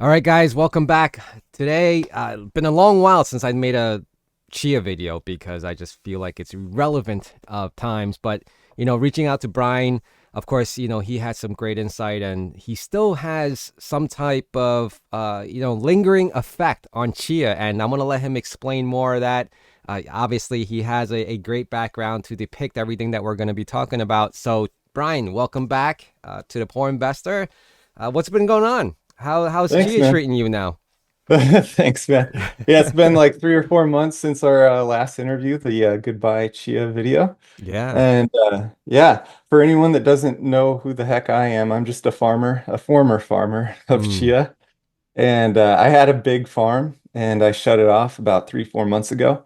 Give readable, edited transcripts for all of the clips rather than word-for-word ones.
All right, guys, welcome back. Today, been a long while since I made a Chia video because I just feel like it's relevant of times. But reaching out to Brian, of course, he had some great insight, and he still has some type of lingering effect on Chia, and I'm gonna let him explain more of that. Obviously, he has a great background to depict everything that we're going to be talking about. So, Brian, welcome back to the Poor Investor. What's been going on? How's Thanks, Chia man. treating you now? Thanks, man. Yeah, it's been like 3 or 4 months since our last interview, the Goodbye Chia video. Yeah. And yeah, for anyone that doesn't know who the heck I am, I'm just a farmer, a former farmer of Mm, chia. And I had a big farm and I shut it off about 3, 4 months ago.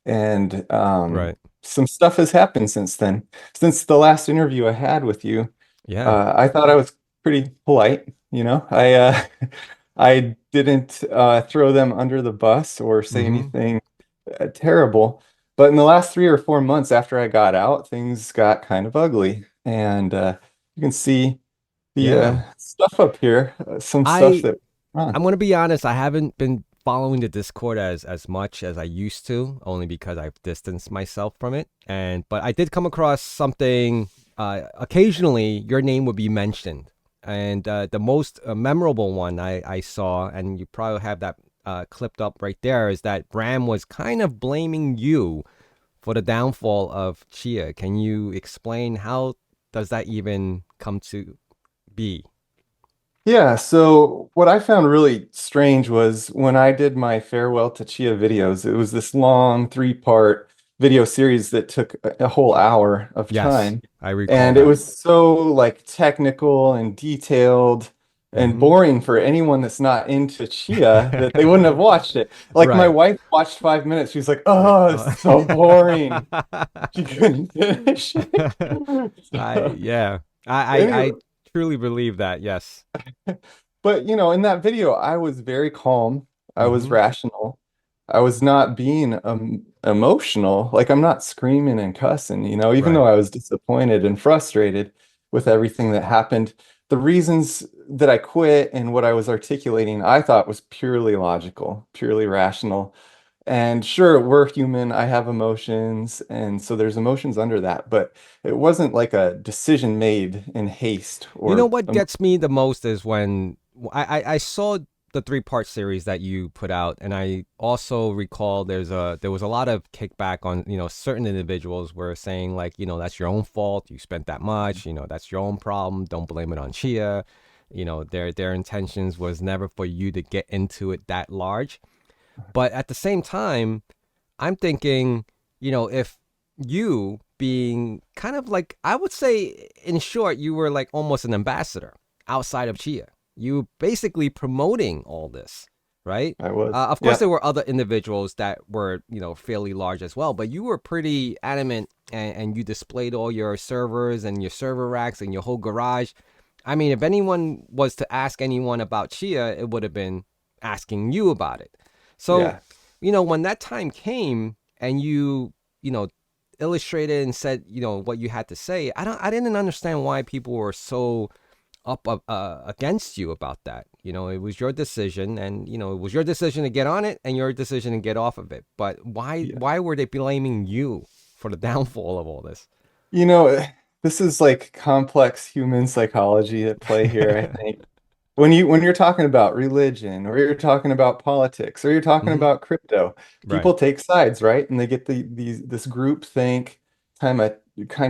And right. some stuff has happened since then. Since the last interview I had with you, Yeah. I thought I was pretty polite, you know. I didn't throw them under the bus or say Mm-hmm. anything terrible. But in the last 3 or 4 months after I got out, things got kind of ugly. And you can see the Yeah. stuff up here, some stuff I that I'm on. gonna be honest. I haven't been following the Discord as much as I used to, only because I've distanced myself from it. But I did come across something. Occasionally, your name would be mentioned, and the most memorable one I saw, and you probably have that clipped up right there, is that Bram was kind of blaming you for the downfall of Chia. Can you explain how does that even come to be? Yeah, so what I found really strange was when I did my farewell to Chia videos, it was this long 3-part video series that took a whole hour of Yes, time. I recall And it that. was so like technical and detailed and Hmm. boring for anyone that's not into Chia that they wouldn't have watched it. Like my Right. wife watched 5 minutes. She was like, Like, "Oh, it's so boring." She couldn't finish it. So, yeah, I anyway, truly believe that. Yes. but in that video, I was very calm. I was Hmm. rational. I was not being emotional. Like I'm not screaming and cussing, even though Right. I was disappointed and frustrated with everything that happened. The reasons that I quit and what I was articulating, I thought was purely logical, purely rational. And sure, we're human. I have emotions, and so there's emotions under that, but it wasn't like a decision made in haste You know or what gets me the most is when I saw the three-part series that you put out, and I also recall there was a lot of kickback on certain individuals were saying like that's your own fault, you spent that much, that's your own problem, don't blame it on Chia. Their intentions was never for you to get into it that large. But at the same time, I'm thinking, if you being kind of like, I would say, in short, you were like almost an ambassador outside of Chia. You basically promoting all this, right? I was. Of course, Yeah. there were other individuals that were, fairly large as well, but you were pretty adamant and you displayed all your servers and your server racks and your whole garage. I mean, if anyone was to ask anyone about Chia, it would have been asking you about it. So, Yeah. when that time came and you know, illustrated and said, what you had to say, I didn't understand why people were so up against you about that. It was your decision, and it was your decision to get on it and your decision to get off of it. But why Yeah. why were they blaming you for the downfall of all this? You know, this is like complex human psychology at play here, I think. When you're talking about religion or you're talking about politics or you're talking Hmm. about crypto, Right. people take sides, right? And they get this group think kind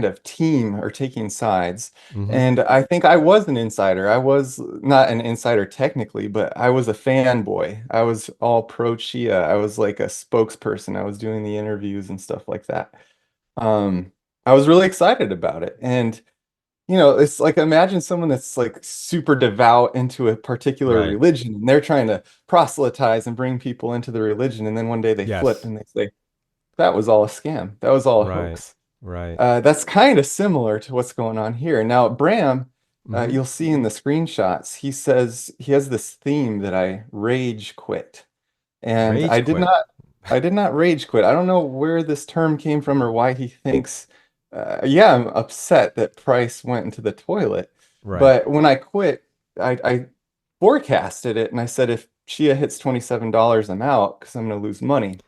of team or taking sides. Hmm. And I think I was an insider. I was not an insider technically, but I was a fanboy. I was all pro Chia. I was like a spokesperson. I was doing the interviews and stuff like that. Um, I was really excited about it. And it's like imagine someone that's like super devout into a particular Right. religion and they're trying to proselytize and bring people into the religion. And then one day they flip Yes. and they say, that was all a scam. That was all a Right. hoax. Right. That's kind of similar to what's going on here. Now, Bram, Hmm. you'll see in the screenshots, he says he has this theme that I rage quit. And Rage quit. I did not rage quit. I don't know where this term came from or why he thinks, yeah, I'm upset that price went into the toilet. Right. But when I quit, I forecasted it, and I said if Chia hits $27, I'm out because I'm going to lose money.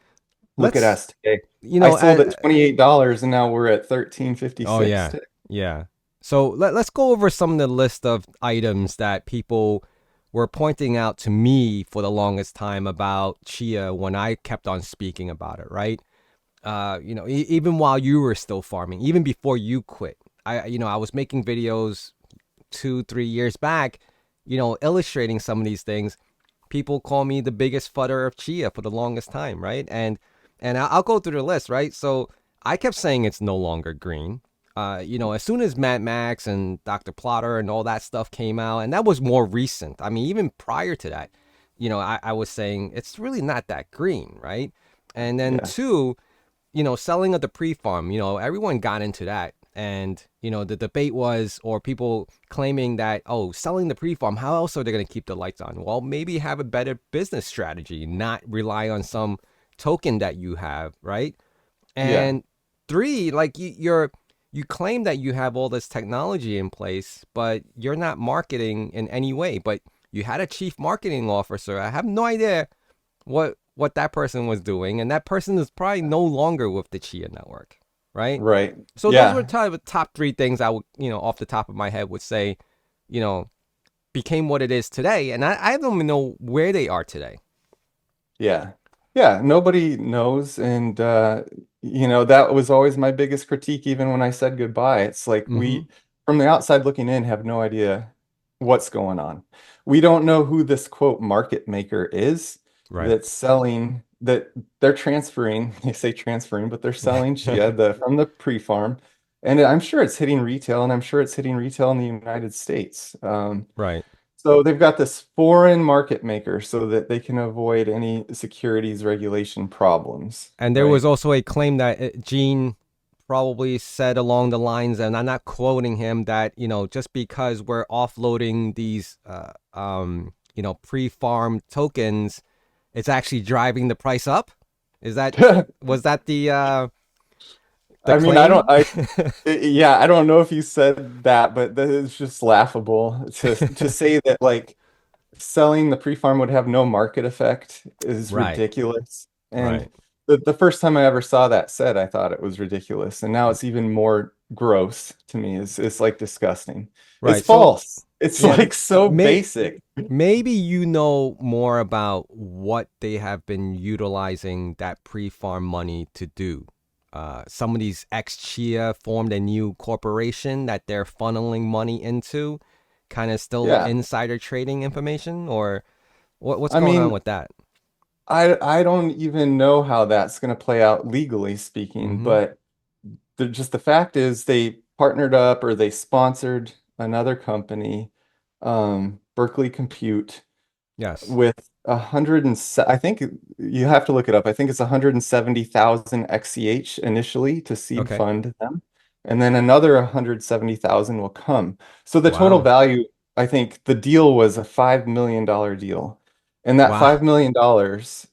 Look at Let's, us today. you I know, sold at $28 and now we're at oh 13.56 yeah, today. yeah. So let's go over some of the list of items that people were pointing out to me for the longest time about Chia when I kept on speaking about it, right? Even while you were still farming, even before you quit, I was making videos 2, 3 years back, illustrating some of these things. People call me the biggest fudder of Chia for the longest time, right? And I'll go through the list, right? So I kept saying it's no longer green. As soon as Matt Max and Dr. Plotter and all that stuff came out, and that was more recent. I mean, even prior to that, I was saying it's really not that green, right? And then Yeah. two, selling of the pre-farm, everyone got into that. And, the debate was, or people claiming that, oh, selling the pre-farm, how else are they going to keep the lights on? Well, maybe have a better business strategy, not rely on some token that you have, right? Yeah. And three, like you claim that you have all this technology in place, but you're not marketing in any way. But you had a chief marketing officer. I have no idea what that person was doing, and that person is probably no longer with the Chia network, right? Right. So those were Yeah. top three things I would, off the top of my head would say, you know, became what it is today, and I don't even know where they are today. Yeah. Yeah, nobody knows. And that was always my biggest critique, even when I said goodbye. It's like Mm-hmm. from the outside looking in, have no idea what's going on. We don't know who this quote market maker is Right. that's selling that they're transferring, they say transferring, but they're selling chia from the pre-farm. And I'm sure it's hitting retail, and I'm sure it's hitting retail in the United States. Right. So they've got this foreign market maker so that they can avoid any securities regulation problems, And there was right? also a claim that Gene probably said along the lines, and I'm not quoting him, that just because we're offloading these pre-farm tokens, it's actually driving the price up. Is that was that the I mean, I don't, claim? yeah, I don't know if you said that, but that is just laughable to say that like selling the pre-farm would have no market effect is Right. ridiculous. And Right. the first time I ever saw that said, I thought it was ridiculous. And now it's even more gross to me. It's like disgusting. It's Right. So false. It's yeah, like so may basic. maybe you know more about what they have been utilizing that pre-farm money to do. Some of these ex-Chia formed a new corporation that they're funneling money into, kind of still Yeah. insider trading information, or what's I going on mean, with that? I don't even know how that's going to play out legally speaking, Mm-hmm. but just the fact is they partnered up or they sponsored another company, Berkeley Compute, Yes. with I think you have to look it up. I think it's 170,000 XCH initially to seed Okay. fund them, and then another 170,000 will come. So the total Wow. value, I think the deal was a $5 million deal. And that Wow. $5 million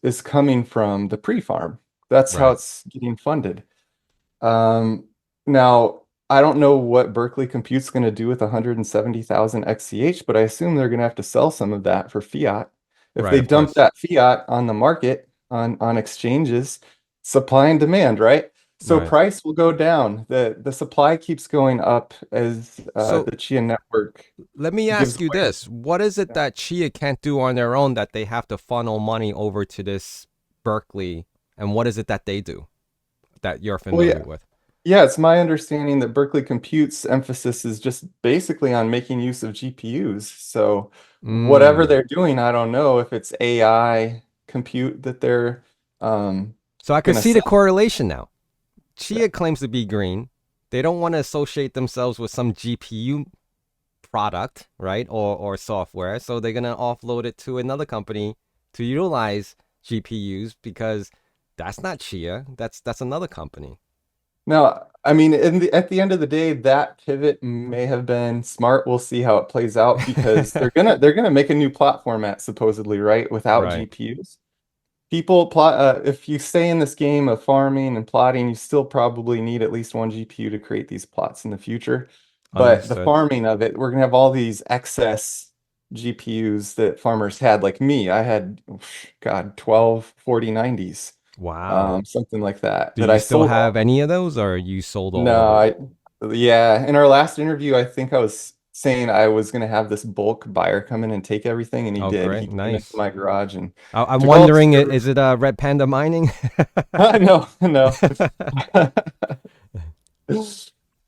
is coming from the pre-farm. That's how Right. it's getting funded. Um, Now, I don't know what Berkeley Compute's going to do with 170,000 XCH, but I assume they're going to have to sell some of that for fiat. If Right. they Of dump course. that fiat on the market, on exchanges, supply and demand, right? So Right. price will go down. The supply keeps going up as So the Chia network let me gives ask you away. this. What is it that Chia can't do on their own that they have to funnel money over to this Berkeley? And what is it that they do that you're Well, familiar yeah, with? yeah, it's my understanding that Berkeley Compute's emphasis is just basically on making use of GPUs. So whatever Mm. they're doing, I don't know if it's AI compute that they're um, So I could gonna see the sell. correlation now. Yeah. Chia claims to be green. They don't want to associate themselves with some GPU product, right? Or software. So they're gonna offload it to another company to utilize GPUs because that's not Chia. That's another company. Now, I mean, at the end of the day, that pivot may have been smart. We'll see how it plays out because they're gonna make a new plot format supposedly, right? Without Right. GPUs. People plot, if you stay in this game of farming and plotting, you still probably need at least one GPU to create these plots in the future. But the Understood. farming of it, we're gonna have all these excess GPUs that farmers had, like me. I had, God, 12 4090s, Wow. something like that, Do that you I still sold have all. any of those, or you sold all of No, them? yeah, in our last interview, I think I was saying I was going to have this bulk buyer come in and take everything, and he Oh, did. great. He came into Nice. my garage and I'm took all the wondering, servers. is it Red Panda Mining? No, no.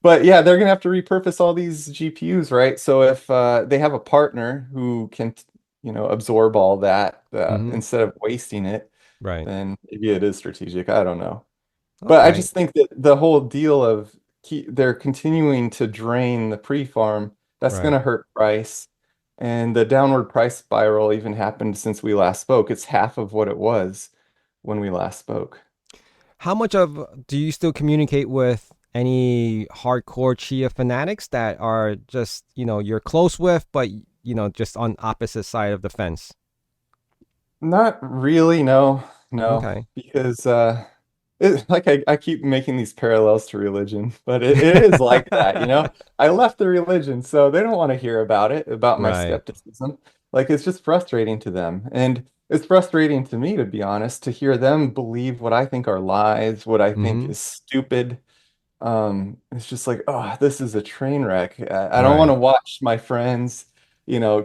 But yeah, they're gonna have to repurpose all these GPUs, right? So if they have a partner who can, absorb all that Hmm. instead of wasting it, Right. then maybe it is strategic. I don't know. But I Okay. just think that the whole deal of they're continuing to drain the pre-farm, that's Right. gonna hurt price. And the downward price spiral even happened since we last spoke. It's half of what it was when we last spoke. How much of do you still communicate with any hardcore Chia fanatics that are just, you're close with, but just on opposite side of the fence? Not really, no, no, Okay. because like I keep making these parallels to religion, but it is like that, you know. I left the religion, so they don't want to hear about it, about my Right. skepticism. Like it's just frustrating to them, and it's frustrating to me, to be honest, to hear them believe what I think are lies, what I think Hmm. is stupid. It's just like, oh, this is a train wreck. I don't want to Right. watch my friends,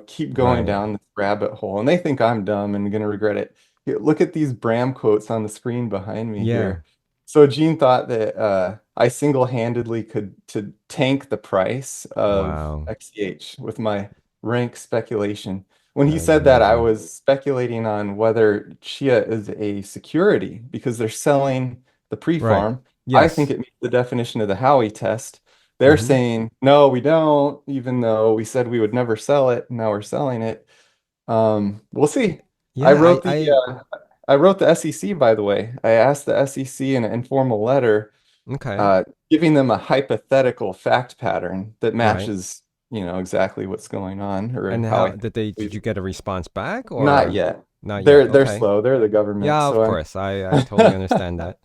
keep going Right. down this rabbit hole, and they think I'm dumb and gonna regret it. Here, look at these Bram quotes on the screen behind me Yeah. here. So Gene thought that I single-handedly could to tank the price of Wow. XCH with my rank speculation. When he That is said that, I amazing. was speculating on whether Chia is a security because they're selling the Right. pre-farm. I think Yes. it meets the definition of the Howey test. They're Hmm. saying, no, we don't, even though we said we would never sell it. Now we're selling it. We'll see. I Yeah. wrote the I I wrote the SEC, by the way. I asked the SEC in an informal letter, okay. uh, giving them a hypothetical fact pattern that Right. matches, exactly what's going on or And how I how think. did you get a response back Not or yet. not yet? They're Okay. slow. They're the government, Yeah, of so course. I totally understand that.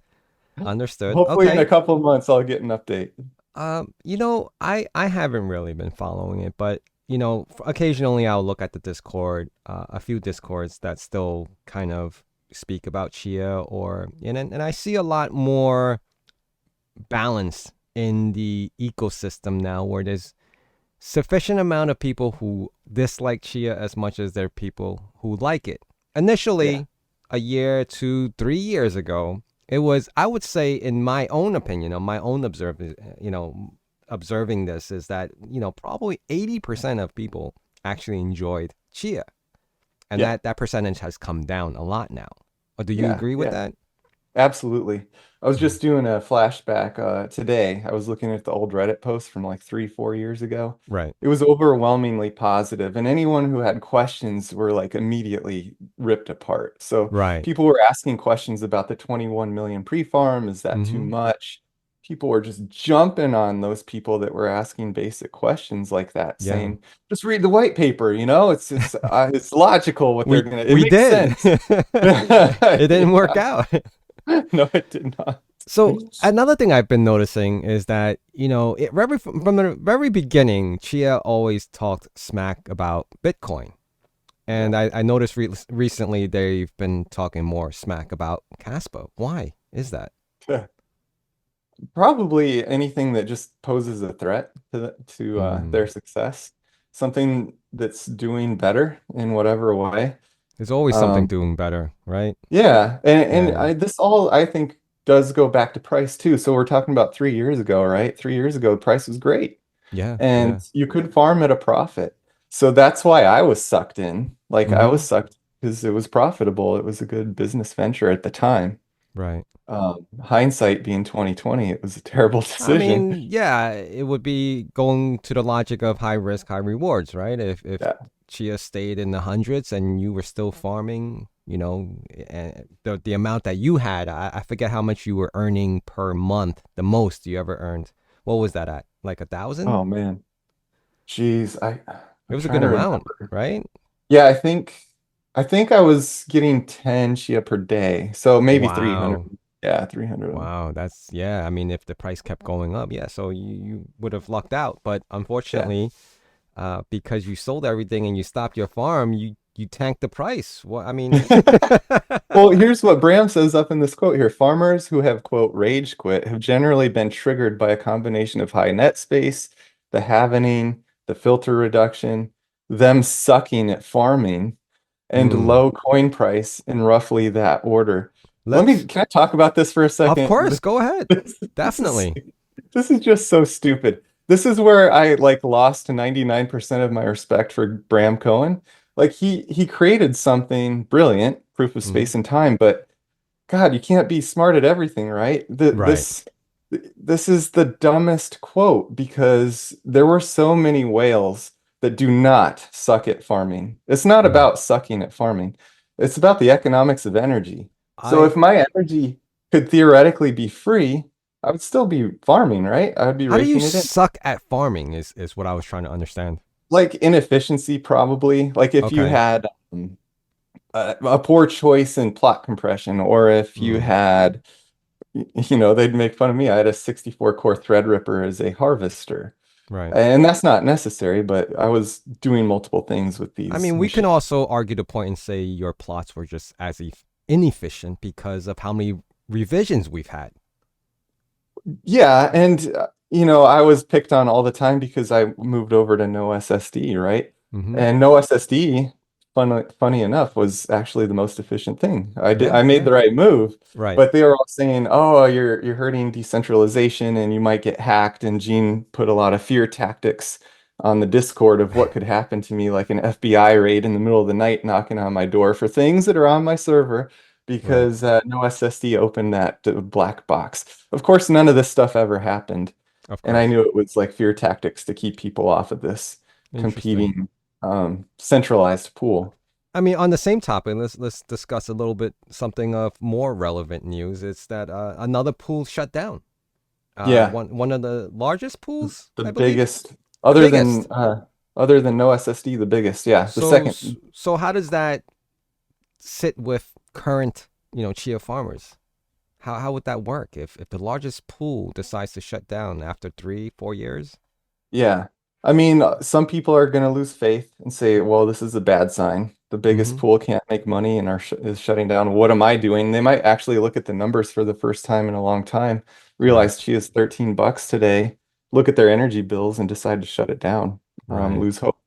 Understood. hopefully in a Okay. couple of months I'll get an update. I haven't really been following it, but occasionally I'll look at the Discord, a few Discords that still kind of speak about Chia, and I see a lot more balance in the ecosystem now, where there's sufficient amount of people who dislike Chia as much as there are people who like it. Yeah. Initially, a year, 2, 3 years ago, it was, I would say, in my own opinion, on my own observing this, is that probably 80% of people actually enjoyed Chia, and Yeah. that percentage has come down a lot now. Or do you Yeah. agree with Yeah. that? Absolutely. I was Mhm. just doing a flashback today. I was looking at the old Reddit post from like 3, 4 years ago. Right. It was overwhelmingly positive, and anyone who had questions were like immediately ripped apart. So Right. people were asking questions about the 21 million pre-farm. Is that too Mm-hmm. much? People were just jumping on those people that were asking basic questions like that, Yeah. saying, "Just read the white paper, it's logical what they're We gonna. It we makes did. sense." It didn't work Yeah. out. No, it did not. So another thing I've been noticing is that from the very beginning, Chia always talked smack about Bitcoin, Yeah. and I noticed recently they've been talking more smack about Caspa. Why is that? Probably anything that just poses a threat to Mm, their success, something that's doing better in whatever way. there's always something Um, doing better, right? yeah, and Yeah, this all I think does go back to price too. So we're talking about 3 years ago, right? 3 years ago, price was great, yeah, and yeah. you could farm at a profit. So that's why I was sucked in. Like I Mm-hmm. was sucked because it was profitable. It was a good business venture at the time. Right. Hindsight being 2020, it was a terrible I decision. mean, yeah, it would be going to the logic of high risk, high rewards, right? If Yeah. Chia stayed in the hundreds and you were still farming, and the amount that you had, I forget how much you were earning per month, the most you ever earned. What was that at? Like 1,000? Oh man. Jeez, It I'm was a trying good to amount, remember. right? Yeah, I think I was getting 10 Shia per day. So maybe 300. Wow. Yeah, 300 of them. Wow, that's yeah. I mean, if the price kept going up, yeah, so you would have lucked out. But Yeah. unfortunately, because you sold everything and you stopped your farm, you tanked the price. Well, I mean, Well, here's what Bram says up in this quote here. Farmers who have, quote, rage quit have generally been triggered by a combination of high net space, the halvening, the filter reduction, them sucking at farming, and mm, low coin price in roughly that order. let's, Can I talk about this for a of second? course, go ahead. This is Definitely. this is just so stupid. This is where I like lost 99% of my respect for Bram Cohen. Like he created something brilliant, proof of Hmm. space and time, but God, you can't be smart at everything, right? Right. This is the dumbest quote because there were so many whales that do not suck at farming. It's not Mm. about sucking at farming. It's about the economics of energy. So I, if my energy could theoretically be free, I would still be farming, right? I would be how do you raking it in. suck at farming is what I was trying to understand. Like inefficiency, probably. Like if you Okay. had a poor choice in plot compression, or if you Mm, had they'd make fun of me. I had a 64 core Threadripper as a harvester. right. And that's not necessary, but I was doing multiple things with I these mean, we can machines. also argue the point and say your plots were just as inefficient because of how many revisions we've had. Yeah, and I was picked on all the time because I moved over to no SSD, right? Hmm. And no SSD, funny enough, was actually the most efficient thing. Yeah, I made yeah. the right move, Right, but they were all saying, "Oh, you're hurting decentralization and you might get hacked." And Gene put a lot of fear tactics on the Discord of what could happen to me, like an FBI raid in the middle of the night knocking on my door for things that are on my server right. because no SSD opened that black box. Of course, none of this stuff ever happened. Of And I course. knew it was like fear tactics to keep people off of this Interesting. competing centralized pool. I mean, on the same topic, let's discuss a little bit something of more relevant news. It's that another pool shut down. Yeah, One of the largest pools, the I believe, biggest, the biggest. other than no SSD, the biggest. Yeah, the So second. so how does that sit with current chia farmers? How would that work if the largest pool decides to shut down after 3 4 years? Yeah. I mean, some people are going to lose faith and say, well, this is a bad sign. The biggest Mm-hmm. pool can't make money and is shutting down. What am I doing? They might actually look at the numbers for the first time in a long time, Right, realize Chia's $13 today, look at their energy bills and decide to shut it down, right. lose hope.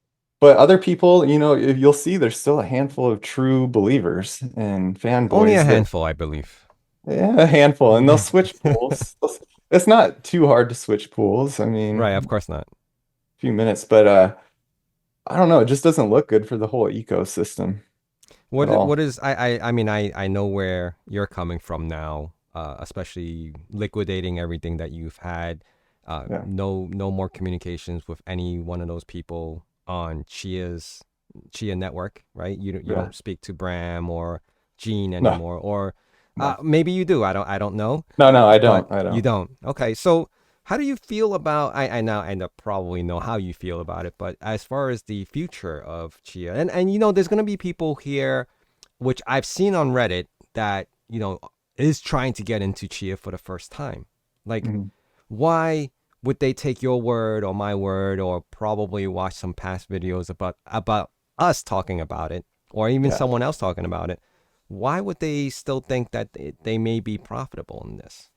But other people, you'll see there's still a handful of true believers and Only a fanboys that, handful, I believe. yeah, a handful, and they'll switch pools. It's not too hard to switch pools. I Right, of mean, course not. few minutes, but I don't know, it just doesn't look good for the whole ecosystem at What all. is I mean I know where you're coming from now, especially liquidating everything that you've had. Yeah. No more communications with any one of those people on Chia network, right? You Yeah. don't speak to Bram or Gene No, anymore, or no. maybe you do. I don't know, No, no, I but don't. I you don't. don't. Okay, so how do you feel about I now I know probably know how you feel about it, but as far as the future of Chia, and there's gonna be people here, which I've seen on Reddit that is trying to get into Chia for the first time. Like, Mhm. why would they take your word or my word or probably watch some past videos about us talking about it or even Yeah. someone else talking about it? Why would they still think that they may be profitable in this?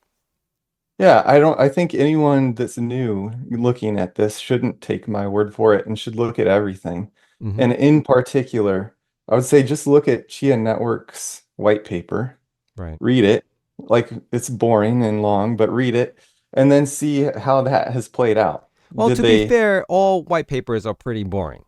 Yeah, I think anyone that's new looking at this shouldn't take my word for it and should look at everything. Mm-hmm. And in particular, I would say just look at Chia Network's white paper, Right. read it. Like it's boring and long, but read it and then see how that has played out. Well, Did to be they fair, all white papers are pretty boring,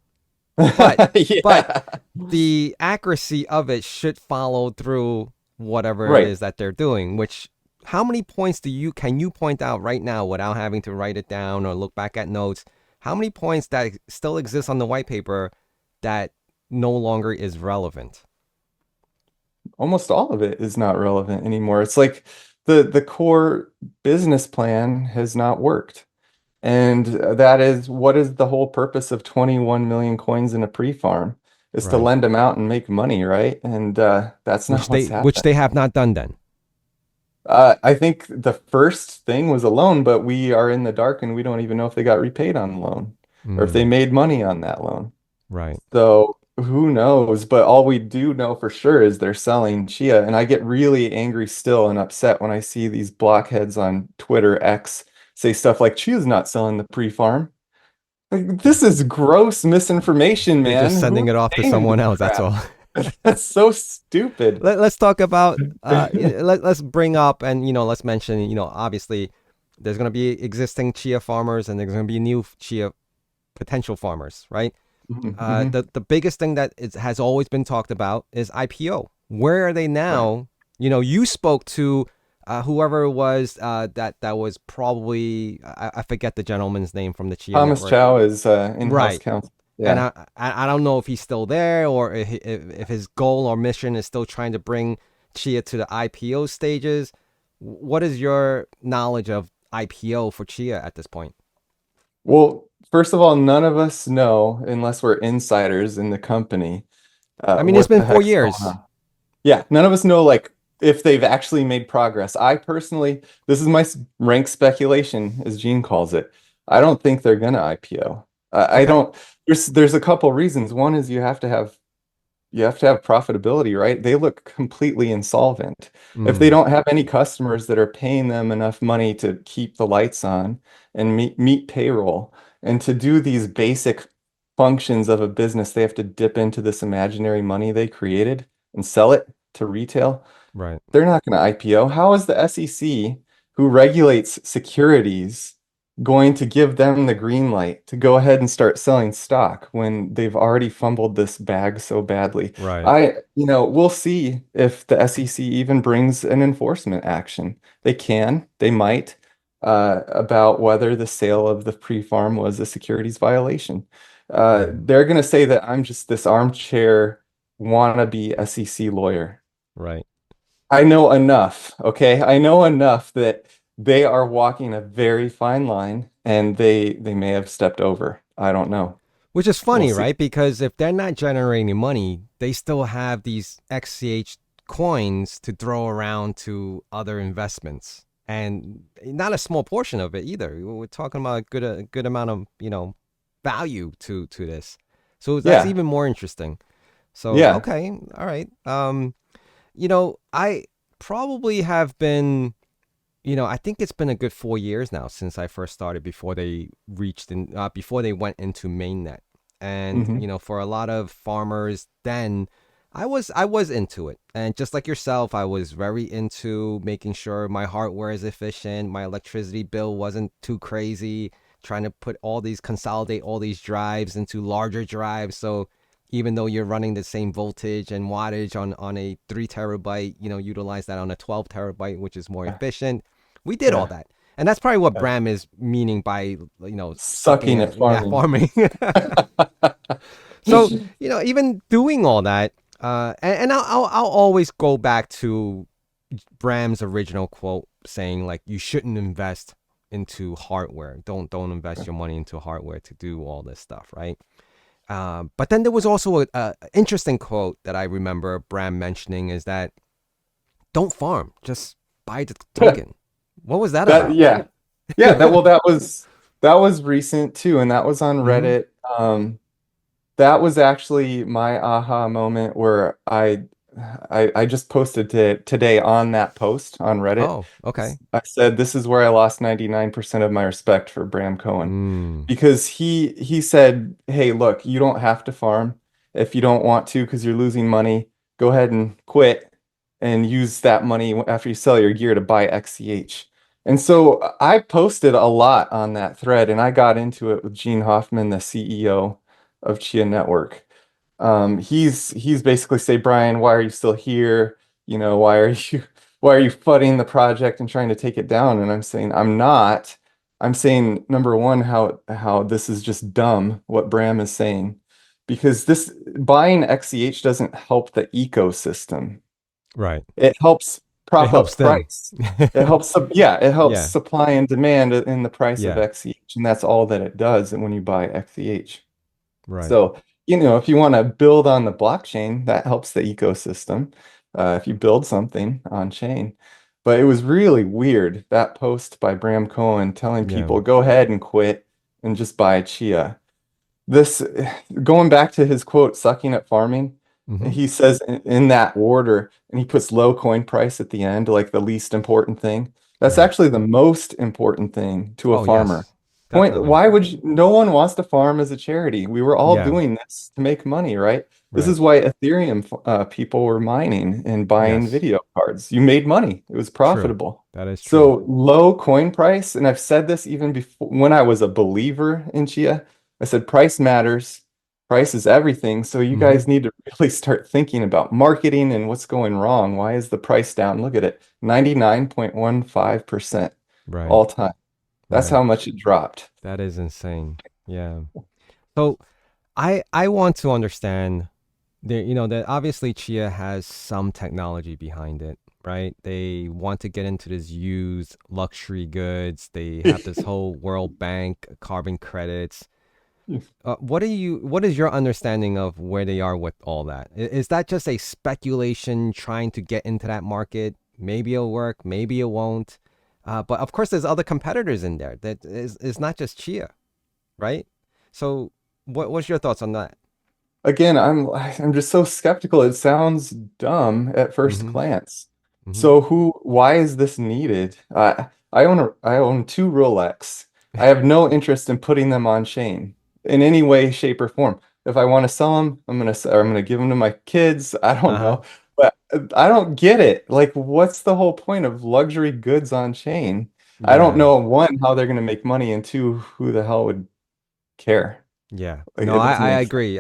but but Yeah. the accuracy of it should follow through whatever it Right. is that they're doing. Which how many points can you point out right now without having to write it down or look back at notes? How many points that still exist on the white paper that no longer is relevant? Almost all of it is not relevant anymore. It's like the core business plan has not worked. And that is what is the whole purpose of 21 million coins in a pre-farm is to Right. lend them out and make money, right? And that's not what's Which happened. they have not done then. I think the first thing was a loan, but we are in the dark and we don't even know if they got repaid on the loan. or if they Mm, made money on that loan. right. So who knows? But all we do know for sure is they're selling Chia. And I get really angry still and upset when I see these blockheads on Twitter X say stuff like Chia's not selling the pre-farm. Like, Yeah. this is gross misinformation, They're just man. sending Who's it off to saying someone this else. That's crap? all. That's so stupid. Let's talk about let's bring up and let's mention obviously there's going to be existing chia farmers and there's going to be new chia potential farmers, right? Mhm. The biggest thing that has always been talked about is IPO. Where are they Right. now? You spoke to whoever it was that was probably I forget the gentleman's name from the Chia Thomas network, Chow is in-house right? counsel. And Yeah. I don't know if he's still there or if his goal or mission is still trying to bring Chia to the IPO stages. What is your knowledge of IPO for Chia at this point? Well, first of all, none of us know, unless we're insiders in the company, I mean, it's what been the four heck's going years. on. Yeah, none of us know like if they've actually made progress. I personally, this is my rank speculation, as Gene calls it. I don't think they're gonna IPO. I Okay. don't. There's a couple reasons. One is you have to have profitability, right? They look completely insolvent. If they Mm, don't have any customers that are paying them enough money to keep the lights on and meet payroll and to do these basic functions of a business, they have to dip into this imaginary money they created and sell it to retail. right. They're not going to IPO. How is the SEC, who regulates securities, going to give them the green light to go ahead and start selling stock when they've already fumbled this bag so badly? Right. We'll see if the SEC even brings an enforcement action. They can, they might, about whether the sale of the pre-farm was a securities violation. Mm, They're going to say that I'm just this armchair wannabe SEC lawyer. right. I know enough, okay? I know enough that they are walking a very fine line and they may have stepped over. I don't know. Which is We'll funny, see. right? Because if they're not generating money, they still have these XCH coins to throw around to other investments. And not a small portion of it either. We're talking about a good amount of, value to this. So that's Yeah. even more interesting. So, Yeah. okay, all right. I probably have been I think it's been a good 4 years now since I first started before they reached in before they went into mainnet. And Hmm. for a lot of farmers then I was into it. And just like yourself, I was very into making sure my hardware is efficient, my electricity bill wasn't too crazy, trying to consolidate all these drives into larger drives so even though you're running the same voltage and wattage on a 3 terabyte, utilize that on a 12 terabyte, which is more Yeah. efficient. We did all Yeah. that. And that's probably what Yeah. Bram is meaning by, sucking Sucking at at yeah, farming. farming. So, even doing all that, and I'll always go back to Bram's original quote saying like you shouldn't invest into hardware. Don't invest your money into hardware to do all this stuff, right? But then there was also a interesting quote that I remember Bram mentioning is that don't farm, just buy the token. What was that That about? yeah. Yeah, that was recent too, and that was on Mm-hmm. Reddit. That was actually my aha moment where I just posted today on that post on Reddit. Oh, okay. I said this is where I lost 99% of my respect for Bram Cohen Mm, because he said, "Hey, look, you don't have to farm if you don't want to because you're losing money. Go ahead and quit and use that money after you sell your gear to buy XCH." And so I posted a lot on that thread and I got into it with Gene Hoffman, the CEO of Chia Network. He's basically say, Brian, why are you still here? Why are you why are you fudding the project and trying to take it down? And I'm saying I'm not. I'm saying number one, how this is just dumb what Bram is saying, because this buying XCH doesn't help the ecosystem. right. It helps It prop helps up them. price. It helps Yeah. supply and demand in the price of Yeah. XCH, and that's all that it does when you buy XCH. Right. So, if you want to build on the blockchain, that helps the ecosystem. If you build something on chain. But it was really weird, that post by Bram Cohen telling Yeah. people, go ahead and quit and just buy Chia. this going back to his quote, sucking at farming, Mm-hmm. he says in that order, and he puts low coin price at the end, like the least important thing. That's Right. actually the most important thing to a Oh, farmer. yes, definitely. Why would you, no one wants to farm as a charity. We were all Yeah. doing this to make money, right? This Right. is why Ethereum people were mining and buying Yes. video cards. You made money. It was True. profitable. That is true. So low coin price, and I've said this even before when I was a believer in Chia. I said price matters. Price is everything. So you Mm-hmm. guys need to really start thinking about marketing and what's going wrong. Why is the price down? Look at it, 99.15% Right. all time. That's Right. how much it dropped. That is insane. Yeah. So I want to understand there, that obviously Chia has some technology behind it, right? They want to get into this used luxury goods. They have this whole World Bank carbon credits. What is your understanding of where they are with all that? Is that just a speculation trying to get into that market? Maybe it'll work, maybe it won't. But of course, there's other competitors in there. That is not just Chia, right? So, what's your thoughts on that? Again, I'm just so skeptical. It sounds dumb at first Mm-hmm. glance. Mm-hmm. So why is this needed? I own two Rolex. I have no interest in putting them on chain in any way, shape, or form. If I want to sell them, I'm gonna give them to my kids. I don't Uh-huh. know, but I don't get it. Like, what's the whole point of luxury goods on chain? I don't Yeah. know, one, how they're gonna make money, and two, who the hell would care? Yeah. Like, No, it I, doesn't I make sense. agree.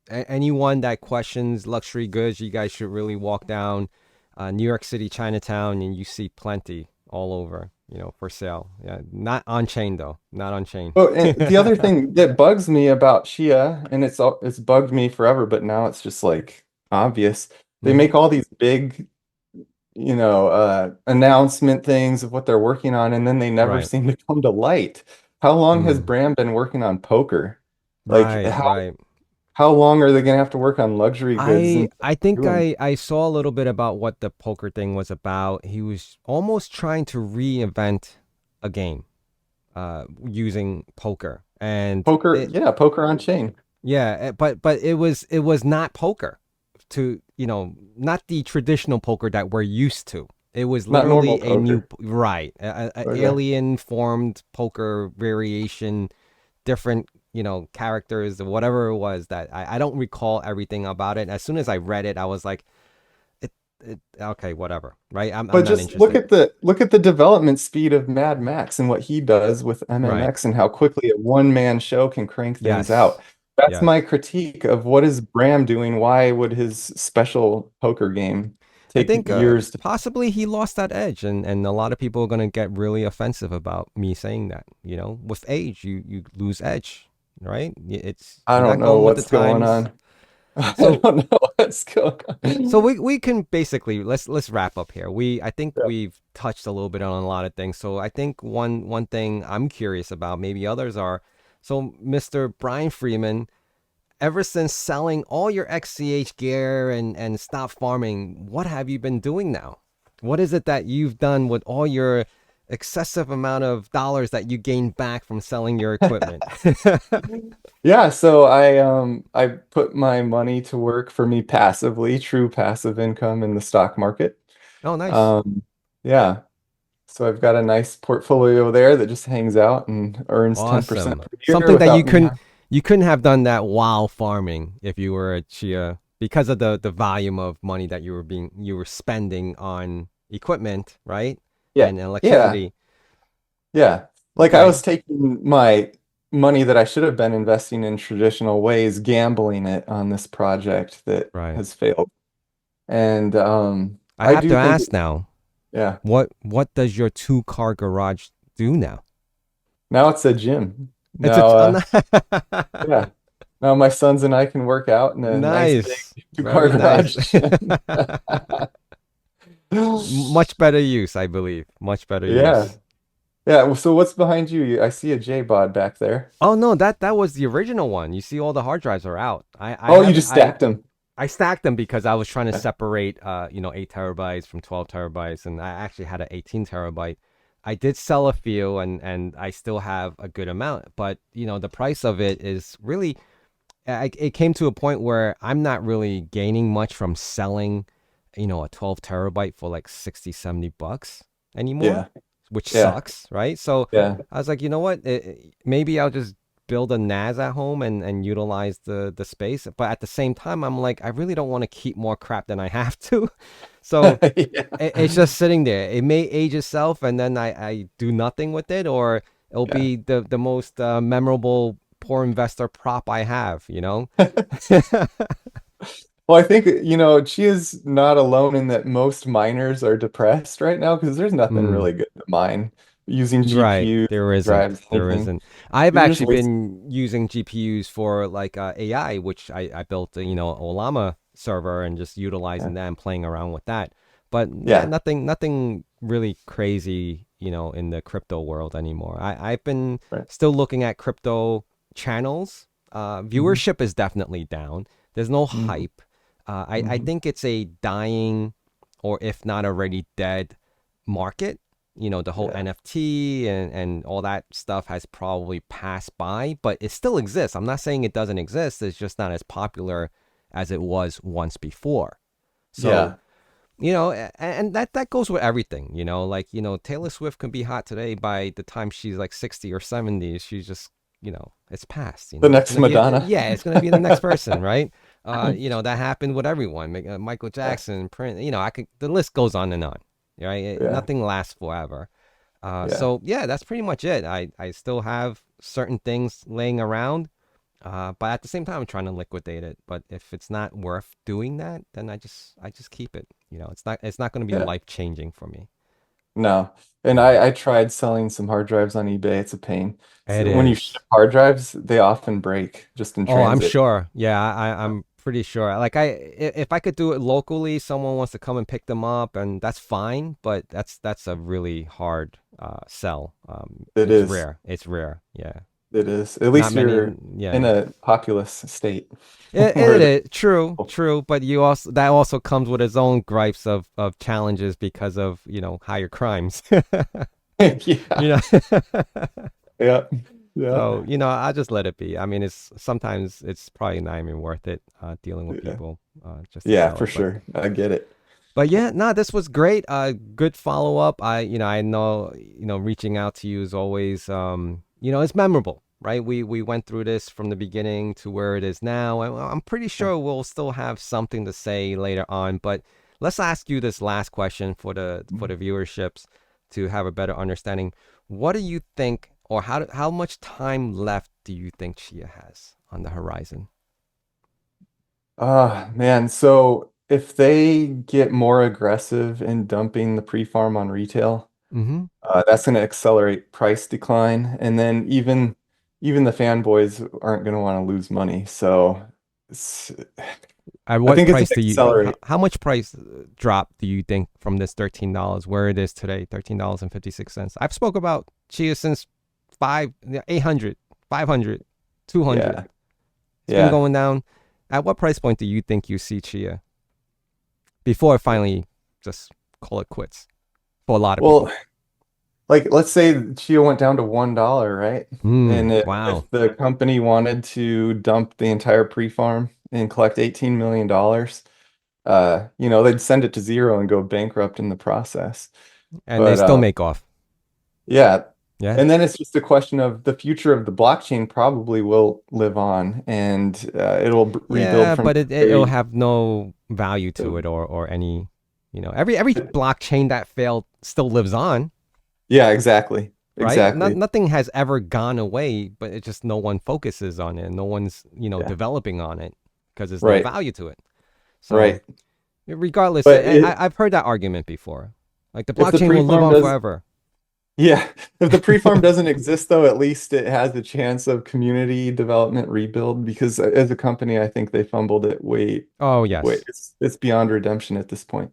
Anyone that questions luxury goods, you guys should really walk down New York City, Chinatown, and you see plenty all over, for sale. Yeah. Not on chain, though. Not on chain. Oh, and the other thing that bugs me about Chia, and it's bugged me forever, but now it's just like obvious. They Hmm. make all these big, announcement things of what they're working on, and then they never Right. seem to come to light. How long has Mm. Bram been working on poker? Like, Right. Right. how long are they gonna have to work on luxury goods I and I think doing? I saw a little bit about what the poker thing was about. He was almost trying to reinvent a game using poker. And Poker? it Yeah, poker on chain. yeah, but it was not poker to, not the traditional poker that we're used to. It was Not normal literally a new poker. right, a Okay. alien formed poker variation, different, characters or whatever it was that I don't recall everything about it. As soon as I read it, I was like, okay, whatever, right? I'm But not just interested. look at the development speed of Mad Max and what he does with Right. MMX and how quickly a one-man show can crank things Yes. out. That's Yes. my critique of what is Bram doing? Why would his special poker game I take think years to possibly he lost that edge, and a lot of people are gonna get really offensive about me saying that. With age, you lose edge, right? I You're don't not know going with the what's going times. on. I So don't know what's going so on. we can basically let's wrap up here. I think Yeah. we've touched a little bit on a lot of things. So I think one thing I'm curious about, maybe others are. So Mr. Brian Freeman, ever since selling all your XCH gear and stop farming, what have you been doing now? What is it that you've done with all your excessive amount of dollars that you gained back from selling your equipment? Yeah, so I put my money to work for me passively, true passive income in the stock market. Oh, nice. Um, yeah. So I've got a nice portfolio there that just hangs out and earns 10% Awesome. per year Something that without me having. you couldn't have done that while farming if you were a Chia because of the volume of money that you were spending on equipment, right? Yeah. And Yeah. electricity. Yeah. Like I Okay. was taking my money that I should have been investing in traditional ways, gambling it on this project that Right. has failed. And I I have to do think, ask now, yeah. what does your two-car garage do now? Now it's a gym. It's a Now yeah. Now my sons and I can work out in a nice big nice. two-car Very nice. garage gym. Much better use, I believe. Much better Yeah. use. Yeah. So what's behind you? I see a J-Bod back there. Oh no, that was the original one. You see all the hard drives are out. I Oh, you haven't just stacked them. I stacked them because I was trying to separate 8 terabytes from 12 terabytes, and I actually had an 18 terabyte. I did sell a few, and I still have a good amount, but the price of it is really, it came to a point where I'm not really gaining much from selling, a 12 terabyte for like 60, $70 anymore, Yeah. which Yeah. sucks, right? So Yeah. I was like, you know what? Maybe I'll just build a NAS at home and utilize the space. But at the same time, I'm like, I really don't want to keep more crap than I have to. So it's Yeah. just sitting there. It may age itself, and then I do nothing with it, or it'll Yeah. be the most memorable poor investor prop I have. Well, I think, she is not alone in that most miners are depressed right now because there's nothing Mm, really good to mine using right. GPUs, There isn't. drives, There anything. isn't. I've You're just actually wasting. been using GPUs for like AI, which I built Olama server and just Yeah. utilizing that and playing around with that. But yeah, Yeah. nothing really crazy, in the crypto world anymore. I've been Right. still looking at crypto channels. Hmm. Viewership is definitely down. There's no Hmm. hype. I Hmm. think it's a dying, or if not already dead, market. The whole Yeah. NFT and all that stuff has probably passed by, but it still exists. I'm not saying it doesn't exist. It's just not as popular as it was once before. So, Yeah. and that goes with everything, like, Taylor Swift can be hot today. By the time she's like 60 or 70, she's just, it's past, The it's next going to be, Madonna. yeah, it's going to be the next person, right? That happened with everyone. Michael Yeah. Jackson, Prince, the list goes on and on, right? Yeah. Nothing lasts forever. Yeah. So yeah, that's pretty much it. I still have certain things laying around, but at the same time, I'm trying to liquidate it. But if it's not worth doing that, then I just keep it. It's not going to be Yeah. life changing for me. No. And Yeah, I tried selling some hard drives on eBay. It's a pain. it So when you ship is. hard drives, they often break just in Oh, I'm transit. sure. Yeah, I'm pretty sure. Like if I could do it locally, someone wants to come and pick them up, and that's fine. But that's a really hard sell. It It's is. rare. It's rare. Yeah, It is. At not least many. you're in Yeah. a populous state It where the is true, true, but that also comes with its own gripes of challenges because of higher crimes. Yeah. you know, Yeah. Yeah. so I just let it be. I mean, sometimes it's probably not even worth it dealing with Yeah. people just to Yeah, sell for it. But sure. I get it. yeah, no, this was great. Good follow up. I know reaching out to you is always it's memorable, right? We went through this from the beginning to where it is now, and I'm pretty Yeah. sure we'll still have something to say later on. But let's ask you this last question for the viewerships to have a better understanding. What do you think, or how much time left do you think Chia has on the horizon? Man. So if they get more aggressive in dumping the pre-farm on retail, Mm-hmm. that's going to accelerate price decline. And then even the fanboys aren't going to want to lose money. So it's, At I what think it's price going to do you accelerate. how much price drop do you think from this $13 where it is today, $13.56? I've spoke about Chia since 800, 500, 200. Yeah. It's been Yeah. going down. At what price point do you think you see Chia before it finally just call it quits for a lot of Well, people? like let's say Chia went down to $1, right? And Wow. if the company wanted to dump the entire pre-farm and collect $18 million, they'd send it to zero and go bankrupt in the process. And they But still make off. yeah, Yeah. and then it's just a question of the future of the blockchain probably will live on and it'll rebuild Yeah, from but it'll very have no value to it or any, every blockchain that failed still lives on, yeah, exactly. right? Exactly. Nothing has ever gone away, but it just no one focuses on it. No one's, Yeah. developing on it because there's no Right. value to it. So Right. regardless, But I've heard that argument before. Like the if the blockchain will live pre-farm on does forever. Yeah, if the pre-farm doesn't exist though, at least it has a chance of community development rebuild because as a company, I think they fumbled it Oh, way. yes. It's beyond redemption at this point.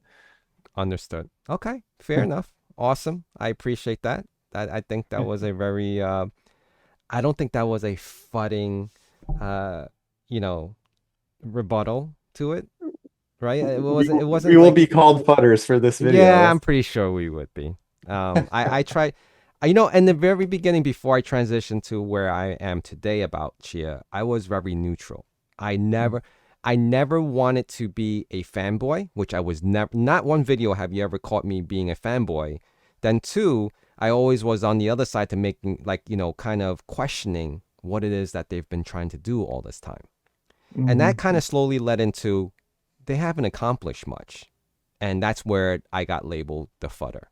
Understood. Okay. Fair enough. Awesome. I appreciate that. I think that was a very I don't think that was a fudding, uh, you know, rebuttal to it, right? It We wasn't. It we wasn't will like, be called fudders for this video. yeah, I'm That's pretty sure we would be. I try, you know, in the very beginning, before I transitioned to where I am today about Chia, I was very neutral. I never, I never wanted to be a fanboy, which I was never. Not one video have you ever caught me being a fanboy. Then two, I always was on the other side to making like kind of questioning what it is that they've been trying to do all this time, and that kind Mhm. of slowly led into they haven't accomplished much, and that's where I got labeled the fudder.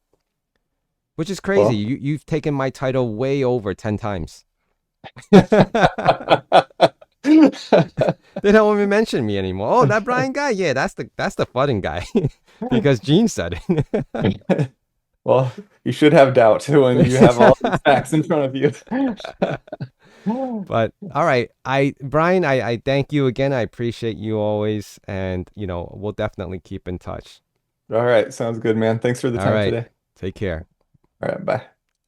Which is crazy. Well, You've taken my title way over 10 times. They don't even mention me anymore. Oh, that Brian guy? Yeah, that's the fudding guy. Because Gene said well, you should have doubt when you have all these it. facts in front of you. But all right. Brian, I thank you again. I appreciate you always. And we'll definitely keep in touch. All right, sounds good, man. Thanks for the All time right. today. Take care. All right, bye.